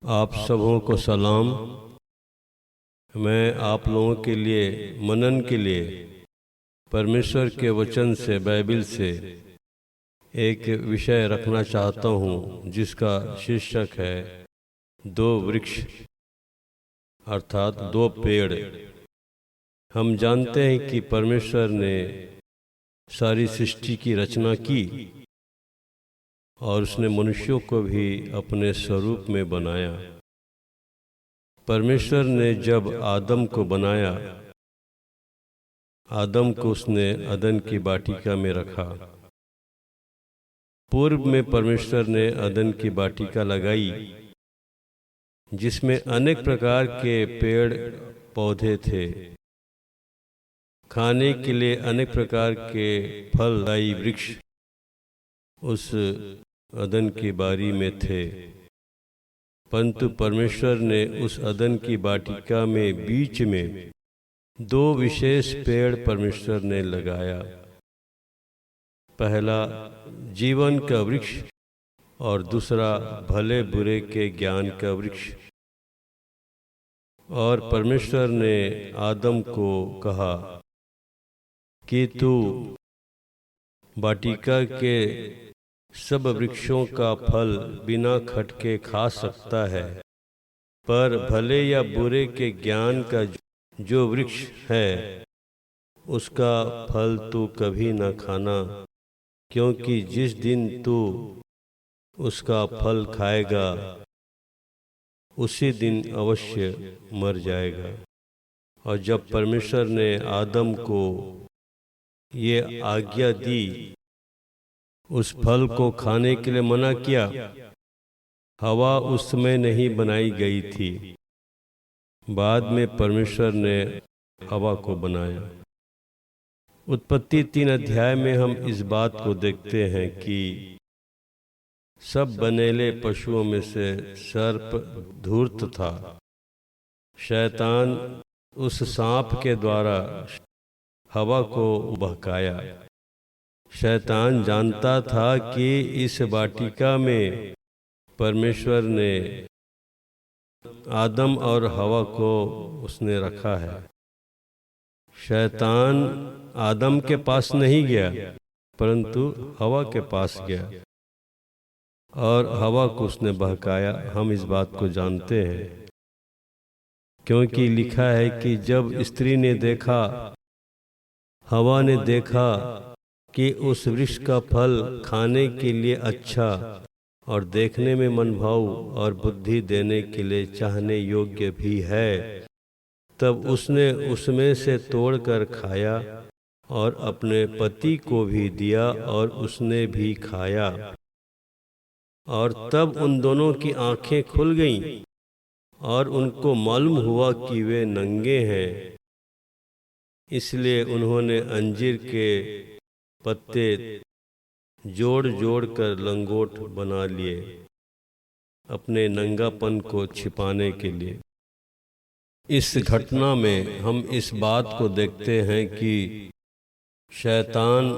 आप सबों को सलाम। मैं आप लोगों के लिए मनन के लिए परमेश्वर के वचन से, बाइबल से एक विषय रखना चाहता हूँ, जिसका शीर्षक है दो वृक्ष, अर्थात दो पेड़। हम जानते हैं कि परमेश्वर ने सारी सृष्टि की रचना की और उसने मनुष्यों को भी अपने स्वरूप में बनाया। परमेश्वर ने जब आदम को बनाया, आदम को उसने अदन की वाटिका में रखा। पूर्व में परमेश्वर ने अदन की वाटिका लगाई, जिसमें अनेक प्रकार के पेड़ पौधे थे। खाने के लिए अनेक प्रकार के फलदायी वृक्ष उस अदन की बारी में थे। परंतु परमेश्वर ने उस अदन की वाटिका में बीच में दो विशेष पेड़ परमेश्वर ने लगाया। पहला जीवन का वृक्ष और दूसरा भले बुरे के ज्ञान का वृक्ष। और परमेश्वर ने आदम को कहा कि तू वाटिका के सब वृक्षों का फल बिना खटके खा सकता है, पर भले या बुरे के ज्ञान का जो वृक्ष है उसका फल तू कभी न खाना, क्योंकि जिस दिन तू उसका फल खाएगा उसी दिन अवश्य मर जाएगा। और जब परमेश्वर ने आदम को ये आज्ञा दी, उस फल को खाने के लिए मना किया, हवा उस समय नहीं बनाई गई थी। बाद में परमेश्वर ने हवा को बनाया। उत्पत्ति 3 अध्याय में हम इस बात को देखते हैं कि सब बनेले पशुओं में से सर्प धूर्त था। शैतान उस सांप के द्वारा हवा को बहकाया। शैतान जानता था कि इस वाटिका में परमेश्वर ने आदम और हवा को उसने रखा है। शैतान आदम के पास नहीं गया, परंतु हवा के पास गया और हवा को उसने बहकाया। हम इस बात को जानते हैं, क्योंकि लिखा है कि जब स्त्री ने देखा, हवा ने देखा कि उस वृक्ष का फल खाने के लिए अच्छा और देखने में मनभाऊ और बुद्धि देने के लिए चाहने योग्य भी है, तब उसने उसमें से तोड़कर खाया और अपने पति को भी दिया और उसने भी खाया। और तब उन दोनों की आंखें खुल गईं और उनको मालूम हुआ कि वे नंगे हैं। इसलिए उन्होंने अंजीर के पत्ते जोड़ जोड़ कर लंगोट बना लिए, अपने नंगापन को छिपाने के लिए। इस घटना में हम इस बात को देखते हैं कि शैतान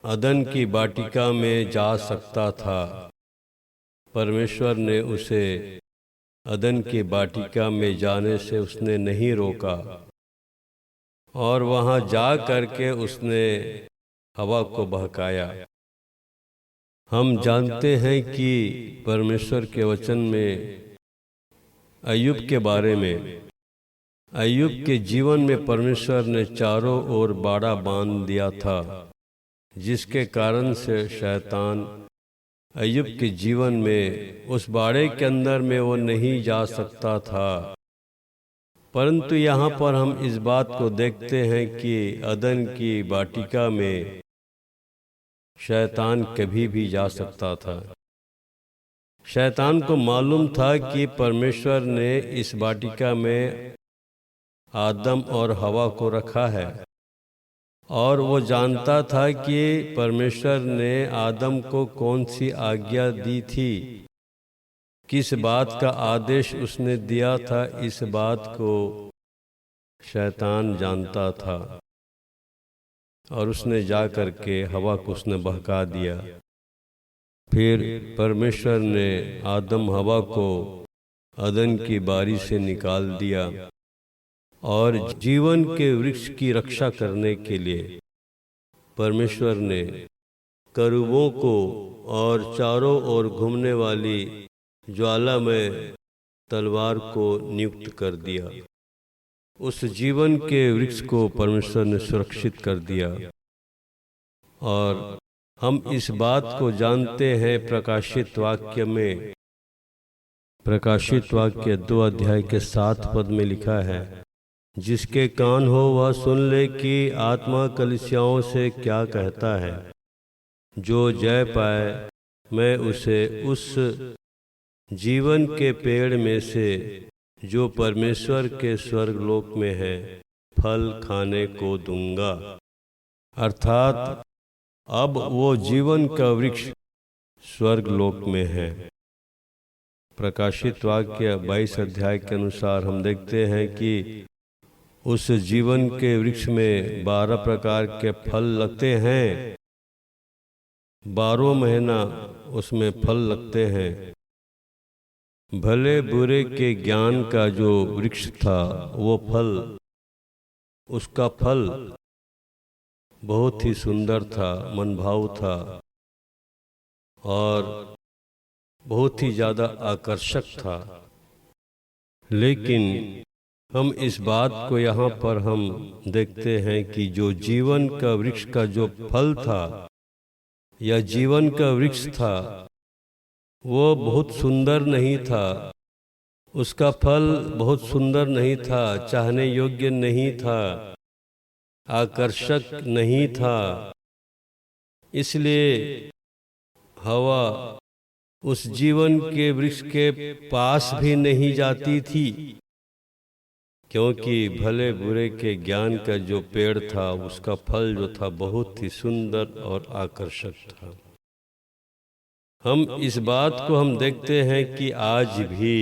अदन की वाटिका में जा सकता था। परमेश्वर ने उसे अदन की वाटिका में जाने से उसने नहीं रोका और वहां जा करके उसने हवा को बहकाया। हम जानते हैं कि परमेश्वर के वचन में अय्यूब के बारे में, अय्यूब के जीवन में परमेश्वर ने चारों ओर बाड़ा बांध दिया था, जिसके कारण से शैतान अय्यूब के जीवन में उस बाड़े के अंदर में वो नहीं जा सकता था। परंतु यहाँ पर हम इस बात को देखते हैं कि अदन की वाटिका में शैतान कभी भी जा सकता था। शैतान को मालूम था कि परमेश्वर ने इस वाटिका में आदम और हवा को रखा है, और वो जानता था कि परमेश्वर ने आदम को कौन सी आज्ञा दी थी, किस बात का आदेश उसने दिया था। इस बात को शैतान जानता था और उसने जा कर के हवा को उसने बहका दिया। फिर परमेश्वर ने आदम हवा को अदन की बारी से निकाल दिया और जीवन के वृक्ष की रक्षा करने के लिए परमेश्वर ने करूबों को और चारों ओर घूमने वाली ज्वालामय तलवार को नियुक्त कर दिया। उस जीवन के वृक्ष को परमेश्वर ने सुरक्षित कर दिया। और हम इस बात को जानते हैं, प्रकाशित वाक्य में, प्रकाशित वाक्य 2 अध्याय के 7 पद में लिखा है, जिसके कान हो वह सुन ले कि आत्मा कलीसियाओं से क्या कहता है। जो जय पाए मैं उसे उस जीवन के पेड़ में से जो परमेश्वर के स्वर्गलोक में है फल खाने को दूंगा। अर्थात अब वो जीवन का वृक्ष स्वर्गलोक में है। प्रकाशित वाक्य 22 अध्याय के अनुसार हम देखते हैं कि उस जीवन के वृक्ष में 12 प्रकार के फल लगते हैं। 12 महीना उसमें फल लगते हैं। भले बुरे के ज्ञान का जो वृक्ष था वो फल, उसका फल बहुत ही सुंदर था, मनभाव था और बहुत ही ज़्यादा आकर्षक था। लेकिन हम इस बात को यहाँ पर हम देखते हैं कि जो जीवन का वृक्ष का जो फल था या जीवन का वृक्ष था वो बहुत सुंदर नहीं था। उसका फल बहुत सुंदर नहीं था, चाहने योग्य नहीं था, आकर्षक नहीं था। इसलिए हवा उस जीवन के वृक्ष के पास भी नहीं जाती थी, क्योंकि भले बुरे के ज्ञान का जो पेड़ था उसका फल जो था बहुत ही सुंदर और आकर्षक था। हम इस बात को हम देखते हैं कि आज भी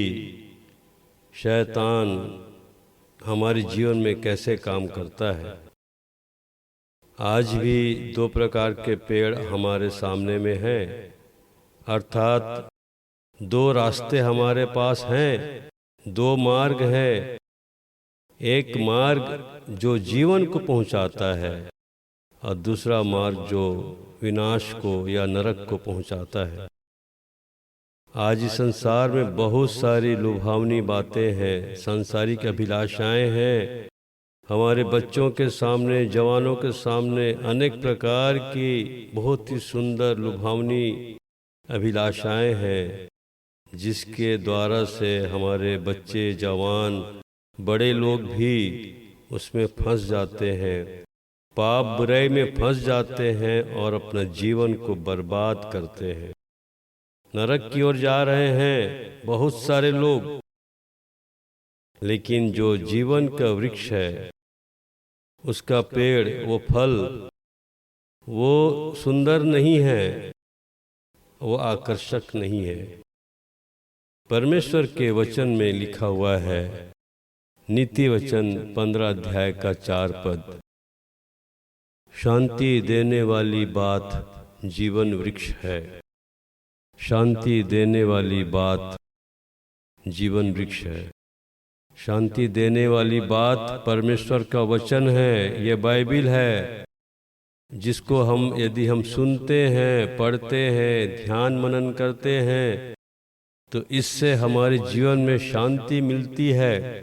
शैतान हमारे जीवन में कैसे काम करता है। आज भी 2 प्रकार के पेड़ हमारे सामने में हैं, अर्थात 2 रास्ते हमारे पास हैं, 2 मार्ग है। एक मार्ग जो जीवन को पहुंचाता है और दूसरा मार्ग जो विनाश को या नरक को पहुंचाता है। आज इस संसार में बहुत सारी लुभावनी बातें हैं, सांसारिक अभिलाषाएं हैं। हमारे बच्चों के सामने, जवानों के सामने अनेक प्रकार की बहुत ही सुंदर लुभावनी अभिलाषाएं हैं, जिसके द्वारा से हमारे बच्चे, जवान, बड़े लोग भी उसमें फंस जाते हैं, पाप बुराई में फंस जाते हैं और अपना जीवन को बर्बाद करते हैं। नरक की ओर जा रहे हैं बहुत सारे लोग। लेकिन जो जीवन का वृक्ष है, उसका पेड़, वो फल, वो सुंदर नहीं है, वो आकर्षक नहीं है। परमेश्वर के वचन में लिखा हुआ है, नीति वचन 15 अध्याय का 4 पद, शांति देने वाली बात जीवन वृक्ष है। शांति देने वाली बात जीवन वृक्ष है। शांति देने वाली बात परमेश्वर का वचन है, ये बाइबिल है, जिसको यदि हम सुनते हैं, पढ़ते हैं, ध्यान मनन करते हैं, तो इससे हमारे जीवन में शांति मिलती है,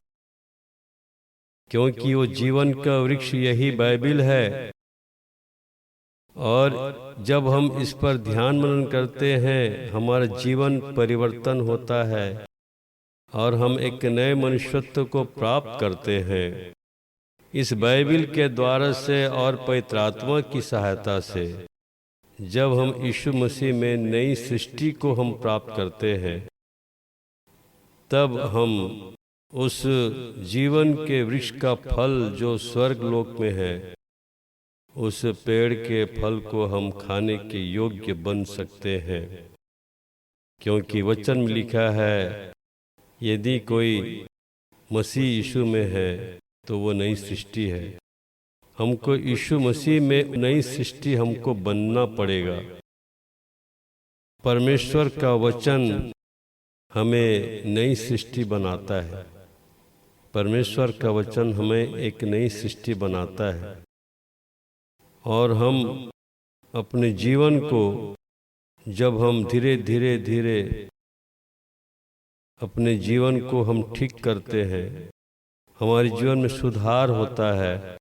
क्योंकि वो जीवन का वृक्ष यही बाइबिल है। और जब हम इस पर ध्यान मनन करते हैं, हमारा जीवन परिवर्तन होता है और हम एक नए मनुष्यत्व को प्राप्त करते हैं इस बाइबिल के द्वारा से और पवित्र आत्मा की सहायता से। जब हम यीशु मसीह में नई सृष्टि को हम प्राप्त करते हैं, तब हम उस जीवन के वृक्ष का फल जो स्वर्ग लोक में है, उस पेड़ के फल को हम खाने के योग्य बन सकते हैं। क्योंकि वचन में लिखा है, यदि कोई मसीह यीशु में है तो वो नई सृष्टि है। हमको यीशु मसीह में नई सृष्टि हमको बनना पड़ेगा। परमेश्वर का वचन हमें नई सृष्टि बनाता है। परमेश्वर का वचन हमें एक नई सृष्टि बनाता है और हम अपने जीवन को जब हम धीरे धीरे धीरे अपने जीवन को हम ठीक करते हैं, हमारे जीवन में सुधार होता है,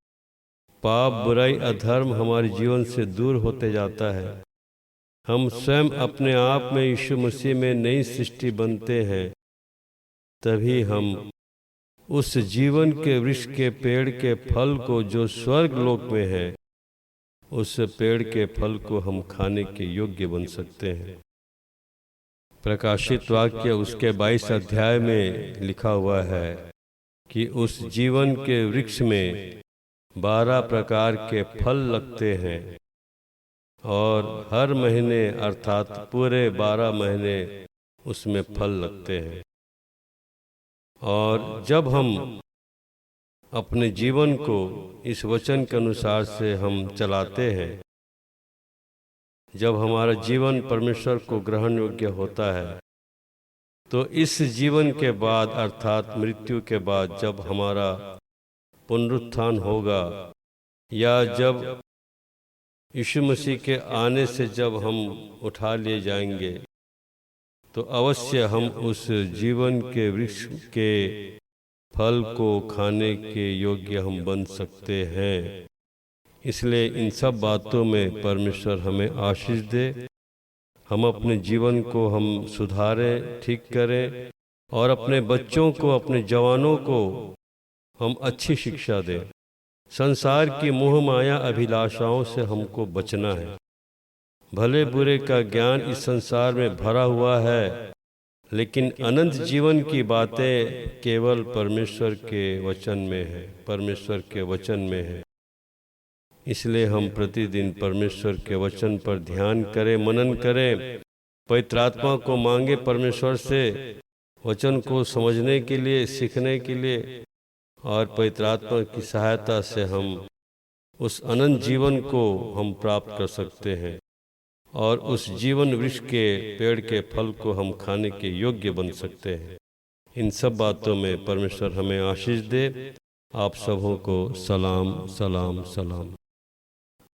पाप बुराई अधर्म हमारे जीवन से दूर होते जाता है, हम स्वयं अपने आप में यीशु मसीह में नई सृष्टि बनते हैं, तभी हम उस जीवन के वृक्ष के पेड़ के फल को जो स्वर्ग लोक में है, उस पेड़ के फल को हम खाने के योग्य बन सकते हैं। प्रकाशित वाक्य उसके 22 अध्याय में लिखा हुआ है कि उस जीवन के वृक्ष में 12 प्रकार के फल लगते हैं और हर महीने अर्थात पूरे 12 महीने उसमें फल लगते हैं। और जब हम अपने जीवन को इस वचन के अनुसार से हम चलाते हैं, जब हमारा जीवन परमेश्वर को ग्रहण योग्य होता है, तो इस जीवन के बाद अर्थात मृत्यु के बाद जब हमारा पुनरुत्थान होगा या जब यीशु मसीह के आने से जब हम उठा लिए जाएंगे, तो अवश्य हम उस जीवन के वृक्ष के फल को खाने के योग्य हम बन सकते हैं। इसलिए इन सब बातों में परमेश्वर हमें आशीष दे, हम अपने जीवन को हम सुधारें, ठीक करें और अपने बच्चों को, अपने जवानों को हम अच्छी शिक्षा दें। संसार की मोह माया अभिलाषाओं से हमको बचना है। भले बुरे का ज्ञान इस संसार में भरा हुआ है, लेकिन अनंत जीवन की बातें केवल परमेश्वर के वचन में है, परमेश्वर के वचन में है। इसलिए हम प्रतिदिन परमेश्वर के वचन पर ध्यान करें, मनन करें, पवित्र आत्मा को मांगे परमेश्वर से वचन को समझने के लिए, सीखने के लिए, और पवित्र आत्मा की सहायता से हम उस अनंत जीवन को हम प्राप्त कर सकते हैं और उस जीवन वृक्ष के पेड़ के फल को हम खाने के योग्य बन सकते हैं। इन सब बातों में परमेश्वर हमें आशीष दे। आप सबों को सलाम सलाम सलाम।